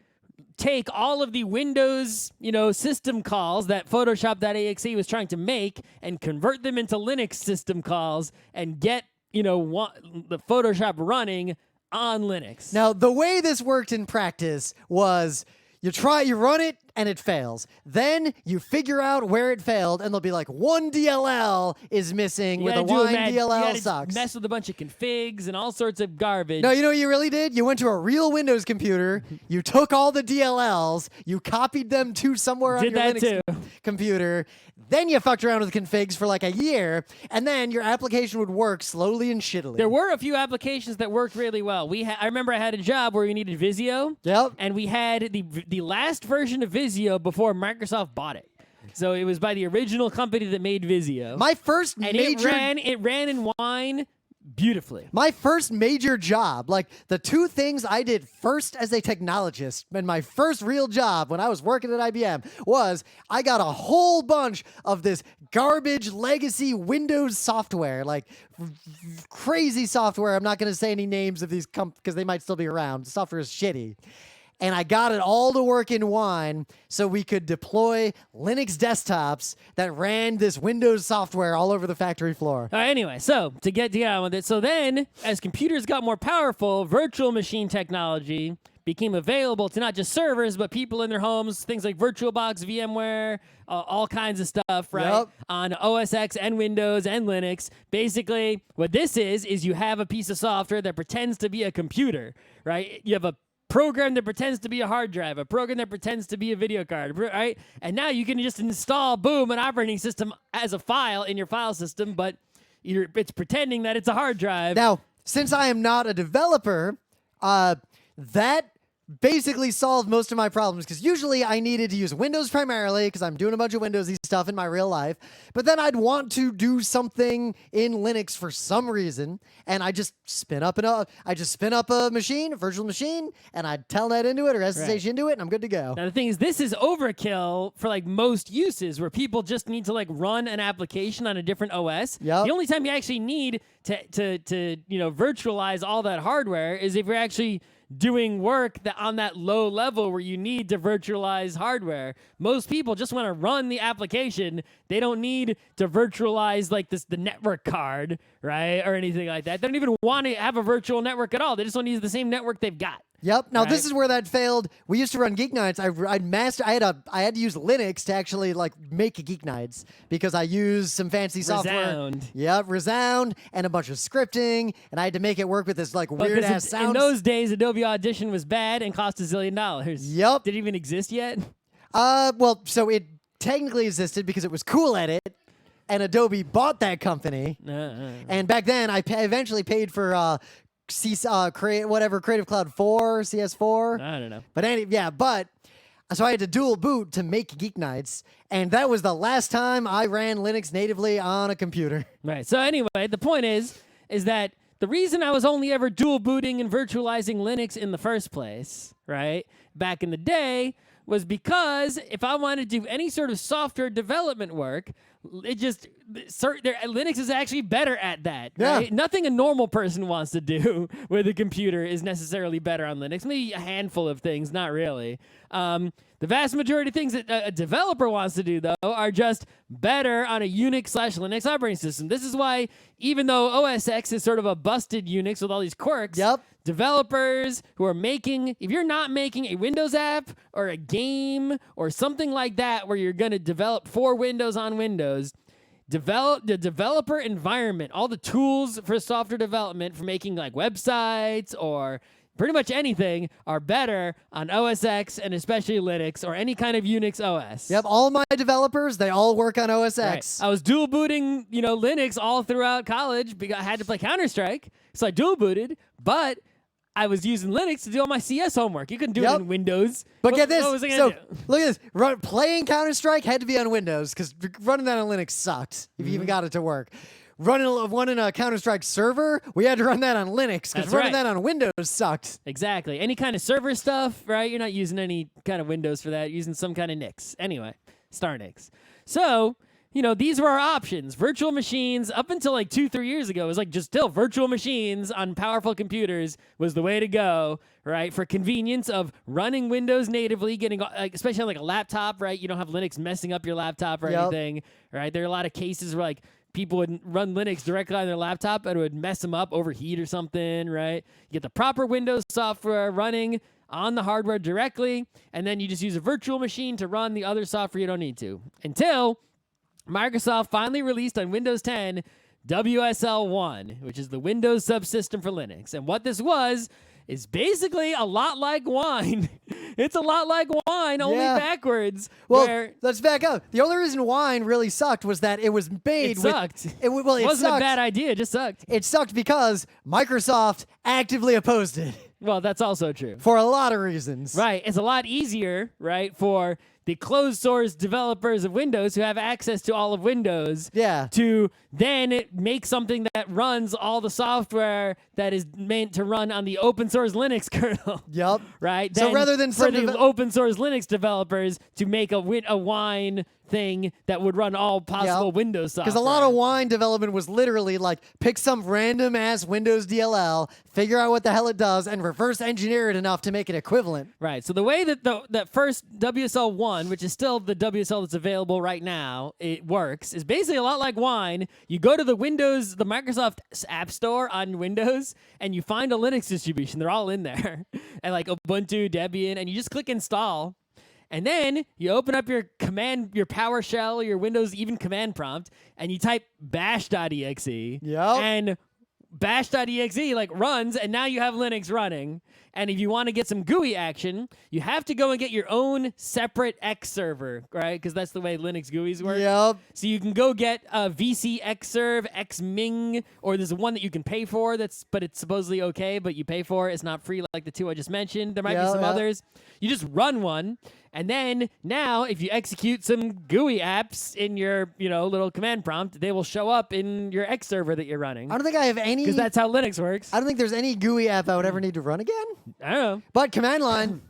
take all of the Windows, system calls that Photoshop.exe was trying to make and convert them into Linux system calls and get, the Photoshop running on Linux. Now, the way this worked in practice was you run it, and it fails. Then you figure out where it failed, and they'll be like, one DLL is missing with a wine DLL sucks. Mess with a bunch of configs and all sorts of garbage. No, you know what you really did? You went to a real Windows computer, you took all the DLLs, you copied them to somewhere on your Linux computer, then you fucked around with configs for like a year, and then your application would work slowly and shittily. There were a few applications that worked really well. I remember I had a job where we needed Visio. Yep. And we had the last version of Visio before Microsoft bought it. So it was by the original company that made Visio. My first major... It ran in Wine beautifully. My first major job, like the two things I did first as a technologist and my first real job when I was working at IBM was I got a whole bunch of this garbage legacy Windows software, like crazy software. I'm not going to say any names of these because they might still be around. The software is shitty. And I got it all to work in Wine so we could deploy Linux desktops that ran this Windows software all over the factory floor. Anyway, so to get on with it, so then as computers got more powerful, virtual machine technology became available to not just servers, but people in their homes, things like VirtualBox, VMware, all kinds of stuff, right? Yep. On OS X and Windows and Linux. Basically, what this is you have a piece of software that pretends to be a computer, right? You have a program that pretends to be a hard drive, a program that pretends to be a video card, right? And now you can just install, boom, an operating system as a file in your file system, but it's pretending that it's a hard drive. Now, since I am not a developer, that basically solved most of my problems because usually I needed to use Windows primarily because I'm doing a bunch of Windowsy stuff in my real life, but then I'd want to do something in Linux for some reason, and I just spin up a machine, a virtual machine, and I'd telnet into it or SSH into it, and I'm good to go. Now the thing is, this is overkill for like most uses where people just need to like run an application on a different OS. Yep. The only time you actually need to virtualize all that hardware is if you're actually doing work on that low level where you need to virtualize hardware. Most people just want to run the application. They don't need to virtualize like the network card, right? Or anything like that. They don't even want to have a virtual network at all. They just want to use the same network they've got. Yep. Now right? This is where that failed. We used to run GeekNights. I had to use Linux to actually like make GeekNights because I used some fancy software. Resound. Yep, Resound and a bunch of scripting, and I had to make it work with this like weird ass sound. In those days, Adobe Audition was bad and cost $1 zillion. Yep. Did it even exist yet? Well, so it technically existed because it was Cool Edit, and Adobe bought that company. And back then, I eventually paid for Creative Cloud 4, CS4. I don't know. But so I had to dual boot to make GeekNights, and that was the last time I ran Linux natively on a computer. Right. So anyway, the point is that the reason I was only ever dual booting and virtualizing Linux in the first place, right, back in the day, was because if I wanted to do any sort of software development work, Linux is actually better at that. Yeah. Right? Nothing a normal person wants to do with a computer is necessarily better on Linux. Maybe a handful of things, not really. The vast majority of things that a developer wants to do, though, are just better on a Unix/Linux operating system. This is why, even though OS X is sort of a busted Unix with all these quirks, developers who are if you're not making a Windows app or a game or something like that where you're going to develop for Windows on Windows, develop the developer environment, all the tools for software development for making like websites or pretty much anything are better on OS X and especially Linux or any kind of Unix OS. Yep, all my developers, they all work on OS X. Right. I was dual booting, Linux all throughout college because I had to play Counter-Strike, so I dual booted, but I was using Linux to do all my CS homework. You couldn't do it in Windows. But get this. What was I So gonna do? look at this. Playing Counter-Strike had to be on Windows because running that on Linux sucked if you even got it to work. Running a Counter-Strike server, we had to run that on Linux because running that on Windows sucked. Exactly. Any kind of server stuff, right? You're not using any kind of Windows for that. You're using some kind of Nix. Anyway, Star Nix. So, these were our options. Virtual machines, up until like 2-3 years ago, it was like just still virtual machines on powerful computers was the way to go, right? For convenience of running Windows natively, getting, especially on like a laptop, right? You don't have Linux messing up your laptop or anything, right? There are a lot of cases where like people would run Linux directly on their laptop and it would mess them up, overheat or something, right? You get the proper Windows software running on the hardware directly, and then you just use a virtual machine to run the other software you don't need to. Until Microsoft finally released on Windows 10 WSL 1, which is the Windows subsystem for Linux. And what this was is basically a lot like wine. It's a lot like wine, only backwards. Well, let's back up. The only reason wine really sucked was that it was made It sucked. It wasn't sucked. a bad idea, it just sucked. It sucked because Microsoft actively opposed it Well, that's also true. for a lot of reasons. Right. It's a lot easier, right, for the closed source developers of Windows who have access to all of Windows to then make something that runs all the software that is meant to run on the open source Linux kernel. Yep. Right? So then rather than for the open source Linux developers to make a wine thing that would run all possible Windows software. Because a lot of wine development was literally like pick some random ass Windows DLL, figure out what the hell it does, and reverse engineer it enough to make it equivalent. Right. So the way that that first WSL 1, which is still the WSL that's available right now, it works, is basically a lot like wine. You go to the Microsoft App Store on Windows, and you find a Linux distribution. They're all in there. And like Ubuntu, Debian, and you just click install. And then you open up your PowerShell, your Windows even command prompt, and you type bash.exe. And bash.exe runs, and now you have Linux running. And if you want to get some GUI action, you have to go and get your own separate X server, right? Because that's the way Linux GUIs work. So you can go get a VC Xserve, Xming, or there's one that you can pay for. But it's supposedly okay, but you pay for it. It's not free like the two I just mentioned. There might be some others. You just run one. And then now, if you execute some GUI apps in your, little command prompt, they will show up in your X server that you're running. I don't think I have any. Because that's how Linux works. I don't think there's any GUI app I would ever need to run again. I don't know. But command line.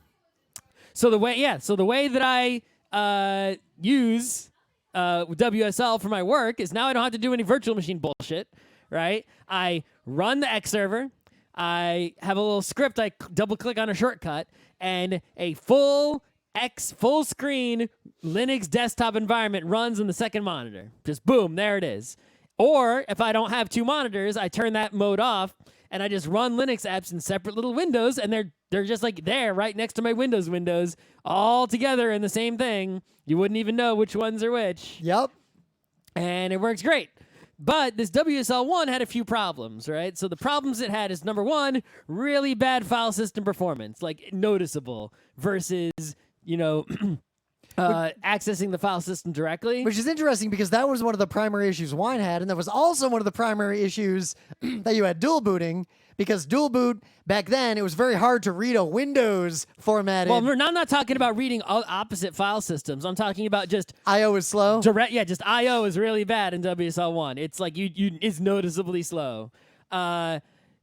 So the way that I use WSL for my work is now I don't have to do any virtual machine bullshit, right? I run the X server. I have a little script. I double click on a shortcut, and a full screen Linux desktop environment runs in the second monitor. Just boom, there it is. Or if I don't have two monitors, I turn that mode off and I just run Linux apps in separate little windows, and they're just like there right next to my Windows windows, all together in the same thing. You wouldn't even know which ones are which. Yep. And it works great. But this WSL1 had a few problems, right? So the problems it had is, number one, really bad file system performance, like noticeable, versus accessing the file system directly. Which is interesting because that was one of the primary issues Wine had, and that was also one of the primary issues that you had dual booting, because dual boot, back then, it was very hard to read a Windows formatted. Well, I'm not talking about reading opposite file systems. I'm talking about just I/O is slow? just I/O is really bad in WSL1. It's like it's noticeably slow.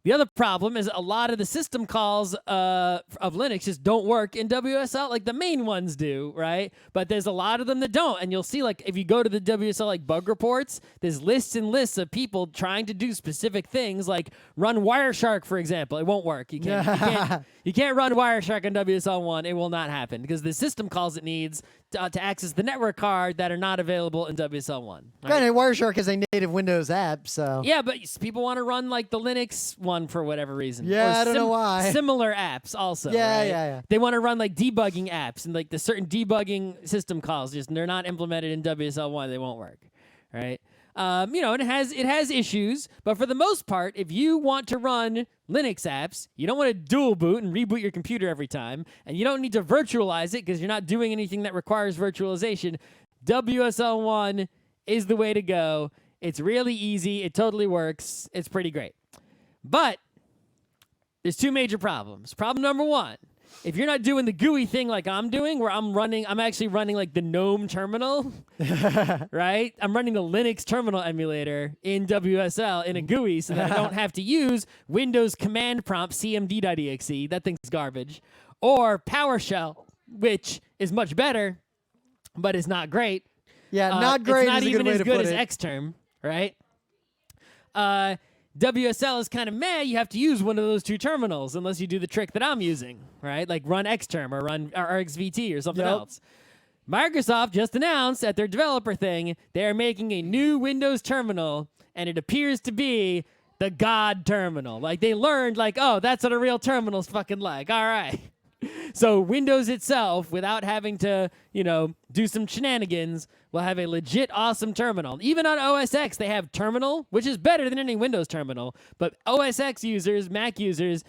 The other problem is a lot of the system calls of Linux just don't work in WSL. Like the main ones do, right? But there's a lot of them that don't. And you'll see, like, if you go to the WSL bug reports, there's lists and lists of people trying to do specific things, like run Wireshark, for example. It won't work. You can't run Wireshark on WSL1. It will not happen because the system calls it needs to access the network card that are not available in WSL1. Right? Granted, Wireshark is a native Windows app, so... Yeah, but people want to run, like, the Linux one for whatever reason. Yeah, I don't know why. Similar apps also, Yeah, right? yeah. They want to run, like, debugging apps, and, like, the certain debugging system calls, they're not implemented in WSL1. They won't work, right? And it has issues, but for the most part, if you want to run Linux apps, you don't want to dual boot and reboot your computer every time, and you don't need to virtualize it because you're not doing anything that requires virtualization. WSL1 is the way to go. It's really easy. It totally works. It's pretty great. But there's two major problems. Problem number one, if you're not doing the GUI thing like I'm doing, where I'm actually running like the GNOME terminal, right? I'm running the Linux terminal emulator in WSL in a GUI so that I don't have to use Windows command prompt cmd.exe. That thing's garbage. Or PowerShell, which is much better, but is not great. Yeah, not great. It's not is a even good way as to good put as it. Xterm, right? WSL is kind of meh. You have to use one of those two terminals unless you do the trick that I'm using, right? Like run Xterm or run RxVT or something else. Microsoft just announced at their developer thing they are making a new Windows terminal, and it appears to be the God terminal. Like they learned, like, oh, that's what a real terminal's fucking like. All right. So Windows itself, without having to, do some shenanigans, will have a legit awesome terminal. Even on OS X, they have terminal, which is better than any Windows terminal. But OS X users, Mac users,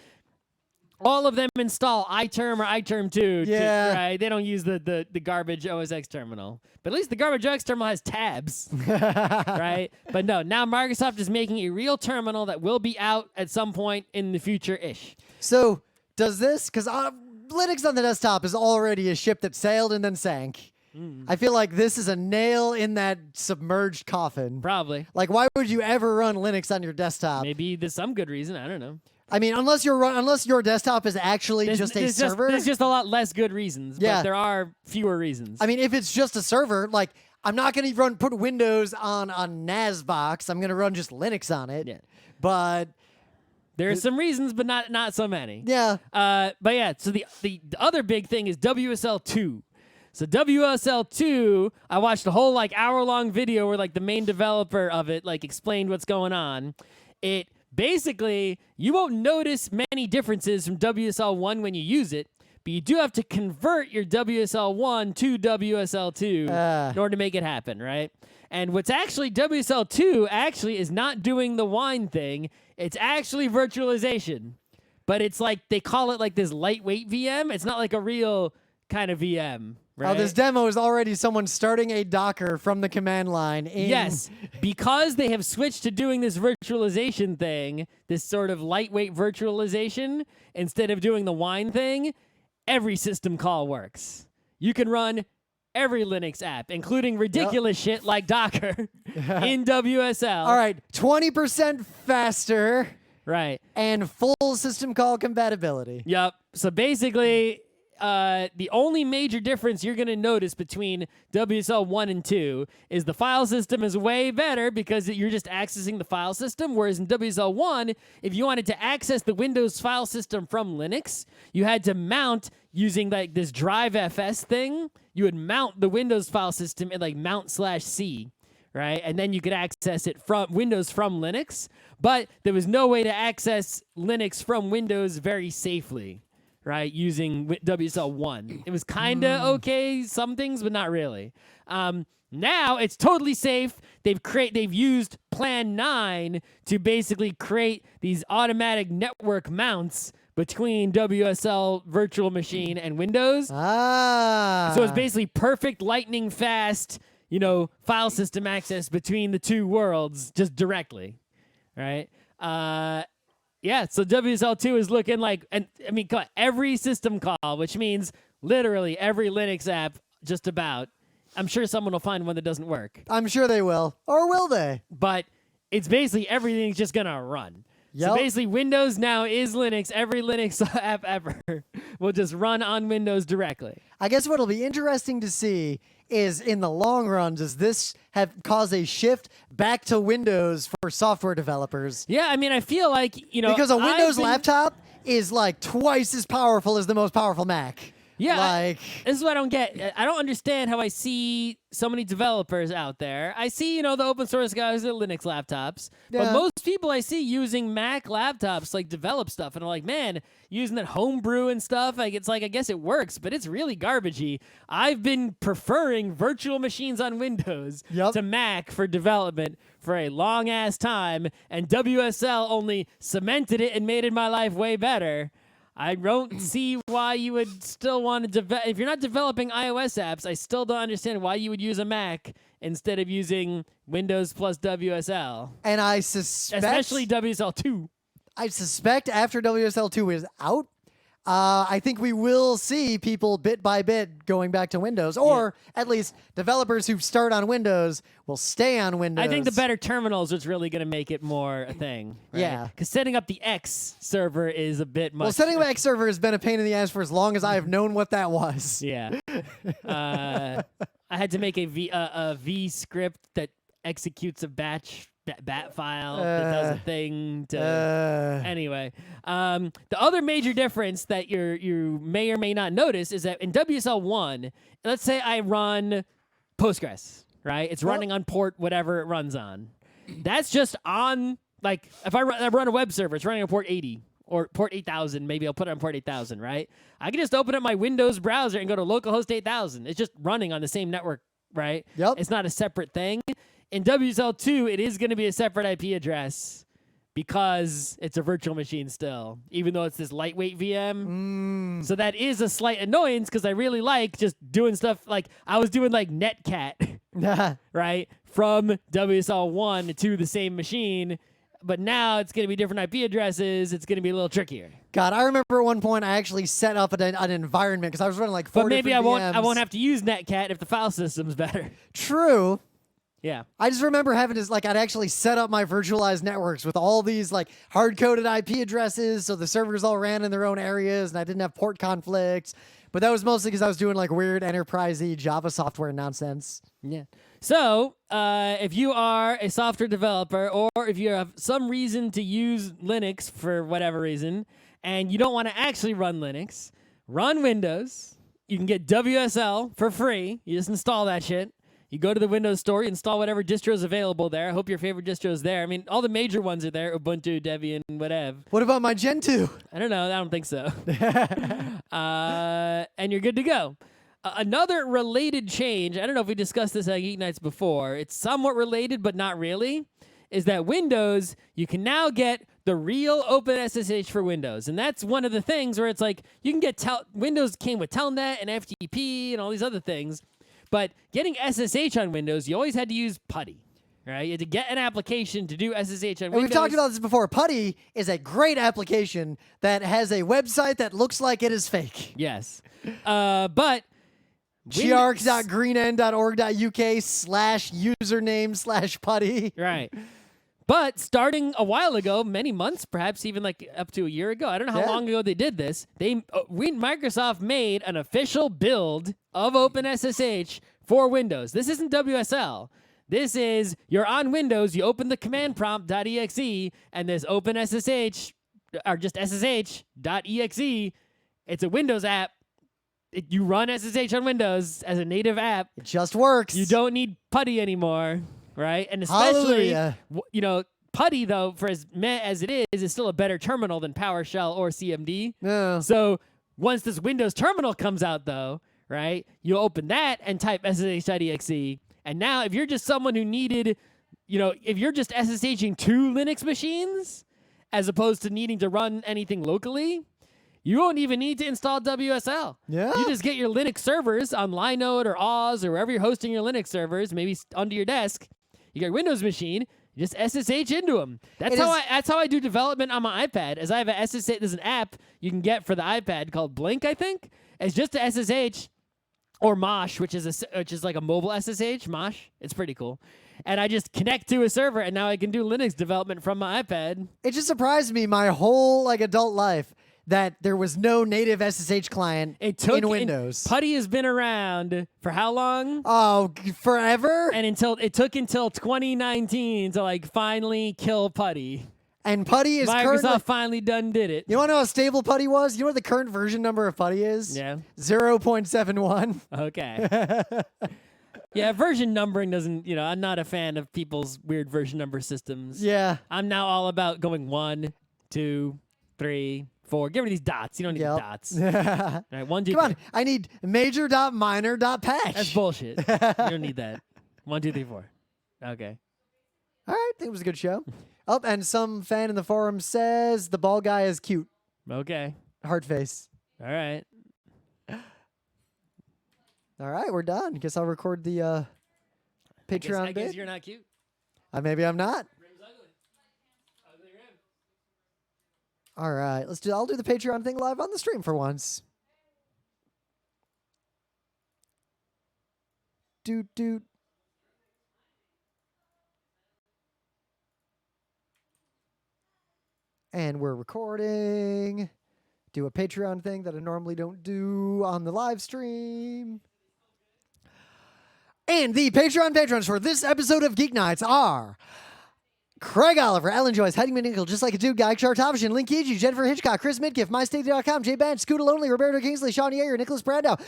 all of them install iTerm or iTerm 2. Yeah. Right? They don't use the garbage OS X terminal. But at least the garbage OS terminal has tabs. Right? But no, now Microsoft is making a real terminal that will be out at some point in the future-ish. So does this, because Linux on the desktop is already a ship that sailed and then sank. I feel like this is a nail in that submerged coffin. Probably. Like, why would you ever run Linux on your desktop? Maybe there's some good reason. I don't know. I mean, unless your desktop is actually just a server. There's just a lot less good reasons. Yeah. But there are fewer reasons. I mean, if it's just a server, like, I'm not going to put Windows on a NASBox. I'm going to run just Linux on it. Yeah. But there are some reasons, but not so many. yeah. But yeah, so the other big thing is WSL 2. So WSL 2, I watched a whole hour-long video where the main developer of it explained what's going on. It basically, you won't notice many differences from WSL 1 when you use it, but you do have to convert your WSL 1 to WSL 2 in order to make it happen, right? And what's actually WSL 2 actually is not doing the wine thing. It's actually virtualization. But it's they call it this lightweight VM. It's not a real kind of VM. Right? Oh, this demo is already someone starting a Docker from the command line. Yes, because they have switched to doing this virtualization thing, this sort of lightweight virtualization, instead of doing the wine thing, every system call works. You can run every Linux app, including ridiculous shit like Docker in WSL. All right, 20% faster. Right. And full system call compatibility. Yep. So basically, the only major difference you're going to notice between WSL 1 and 2 is the file system is way better because you're just accessing the file system, whereas in WSL 1, if you wanted to access the Windows file system from Linux, you had to mount using this drive FS thing. You would mount the Windows file system in mount/C. Right? And then you could access it from Windows from Linux, but there was no way to access Linux from Windows very safely. Right, using WSL 1. It was kind of okay, some things, but not really. Now it's totally safe. They've used Plan 9 to basically create these automatic network mounts between WSL virtual machine and Windows. So it's basically perfect lightning fast, file system access between the two worlds just directly. Right? Yeah, so WSL 2 is looking every system call, which means literally every Linux app, just about. I'm sure someone will find one that doesn't work. I'm sure they will. Or will they? But it's basically everything's just going to run. Yep. So basically Windows now is Linux. Every Linux app ever will just run on Windows directly. I guess what'll be interesting to see is in the long run, does this have caused a shift back to Windows for software developers? Yeah, I mean, I feel like, because a Windows laptop is twice as powerful as the most powerful Mac. Yeah, this is what I don't get. I don't understand how I see so many developers out there. I see, the open source guys with Linux laptops, but most people I see using Mac laptops develop stuff, and I'm like, man, using that homebrew and stuff, it's I guess it works, but it's really garbagey. I've been preferring virtual machines on Windows to Mac for development for a long ass time, and WSL only cemented it and made my life way better. I don't see why you would still want to develop. If you're not developing iOS apps, I still don't understand why you would use a Mac instead of using Windows plus WSL. And I suspect... Especially WSL 2. I suspect after WSL 2 is out, I think we will see people bit by bit going back to Windows, or at least developers who start on Windows will stay on Windows. I think the better terminals is really going to make it more a thing. Right? Yeah. Because setting up the X server is a bit much. Well, setting up X server has been a pain in the ass for as long as I have known what that was. Yeah. I had to make a V script that executes a bat file that does a thing to anyway. The other major difference that you may or may not notice is that in WSL 1, let's say I run Postgres, right? It's running on port whatever it runs on. That's just on, like, if I run a web server, it's running on port 80 or port 8000. Maybe I'll put it on port 8000, right? I can just open up my Windows browser and go to localhost 8000. It's just running on the same network, right? Yep. It's not a separate thing. In WSL 2, it is going to be a separate IP address because it's a virtual machine still, even though it's this lightweight VM. So that is a slight annoyance because I really like just doing stuff like I was doing like netcat, right, from WSL 1 to the same machine. But now it's going to be different IP addresses. It's going to be a little trickier. God, I remember at one point I actually set up an environment because I was running like 4 But maybe different I VMs. won't have to use netcat if the file system's better. True. Yeah. I just remember having to, like, I'd actually set up my virtualized networks with all these, like, hard-coded IP addresses, so the servers all ran in their own areas, and I didn't have port conflicts. But that was mostly because I was doing, like, weird enterprise-y Java software nonsense. Yeah. So, if you are a software developer, or if you have some reason to use Linux for whatever reason, and you don't want to actually run Linux, run Windows. You can get WSL for free. You just install that shit. You go to the Windows store, you install whatever distro is available there. I hope your favorite distro is there. I mean, all the major ones are there: Ubuntu, Debian, whatever. What about my Gen 2? I don't know. I don't think so. And you're good to go. Another related change, I don't know if we discussed this at GeekNights before. It's somewhat related, but not really, is that Windows, you can now get the real OpenSSH for Windows. And that's one of the things where it's like, you can get Windows came with Telnet and FTP and all these other things. But getting SSH on Windows, you always had to use PuTTY, right? You had to get an application to do SSH on Windows. We've talked about this before. PuTTY is a great application that has a website that looks like it is fake. Yes. But grk.greenend.org.uk/username/PuTTY. Right. But starting a while ago, many months, perhaps even like up to a year ago, I don't know how long ago they did this. Microsoft made an official build of OpenSSH for Windows. This isn't WSL. This is, you're on Windows, you open the command prompt .exe, and there's OpenSSH, or just SSH.exe. It's a Windows app. You run SSH on Windows as a native app. It just works. You don't need PuTTY anymore. Right? And especially, you know, PuTTY, though, for as meh as it is still a better terminal than PowerShell or CMD. Yeah. So once this Windows terminal comes out, though, right, you open that and type SSH.exe. And now if you're just someone who needed, you know, if you're just SSHing 2 Linux machines as opposed to needing to run anything locally, you won't even need to install WSL. Yeah. You just get your Linux servers on Linode or Oz or wherever you're hosting your Linux servers, maybe under your desk. You got your Windows machine, you just SSH into them. That's how I do development on my iPad. As I have a SSH, there's an app you can get for the iPad called Blink, I think. It's just a SSH, or Mosh, which is like a mobile SSH. Mosh, it's pretty cool. And I just connect to a server, and now I can do Linux development from my iPad. It just surprised me my whole adult life that there was no native SSH client in Windows. PuTTY has been around for how long? Oh, forever? And it took until 2019 to finally kill PuTTY. And PuTTY is Microsoft finally done did it. You want to know how stable PuTTY was? You know what the current version number of PuTTY is? Yeah. 0.71. Okay. Yeah, version numbering doesn't, I'm not a fan of people's weird version number systems. Yeah. I'm now all about going 1, 2, 3, 4. Get rid of these dots. You don't need the dots. All right, 1, 2, Come on. I need major.minor.patch. That's bullshit. You don't need that. 1, 2, 3, 4. Okay. All right. I think it was a good show. Oh, and some fan in the forum says the ball guy is cute. Okay. Hard face. All right. All right. We're done. Guess I'll record the Patreon I guess bit. you're not cute. Maybe I'm not. All right, I'll do the Patreon thing live on the stream for once. Doot. And we're recording. Do a Patreon thing that I normally don't do on the live stream. And the Patreon patrons for this episode of Geek Nights are Craig Oliver, Ellen Joyce, Heidi McNichol, Just Like a Dude, Guy Chartovish, Link Keiji, Jennifer Hitchcock, Chris Midgift, MyState.com, Jay Bench, Scooter Lonely, Roberto Kingsley, Sean Yeager, Nicholas Brandau,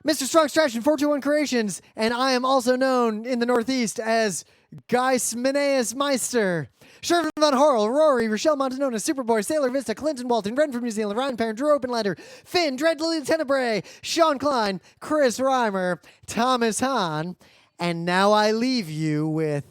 Mr. Strong's Trash, and 421 Creations, and I am also known in the Northeast as Guy Smeneus Meister. Shervin Von Horrell, Rory, Rochelle Montanona, Superboy, Sailor Vista, Clinton Walton, Ren from New Zealand, Ryan Parent, Drew Openlander, Finn, Dread Lily Tenebrae, Sean Klein, Chris Reimer, Thomas Hahn, and now I leave you with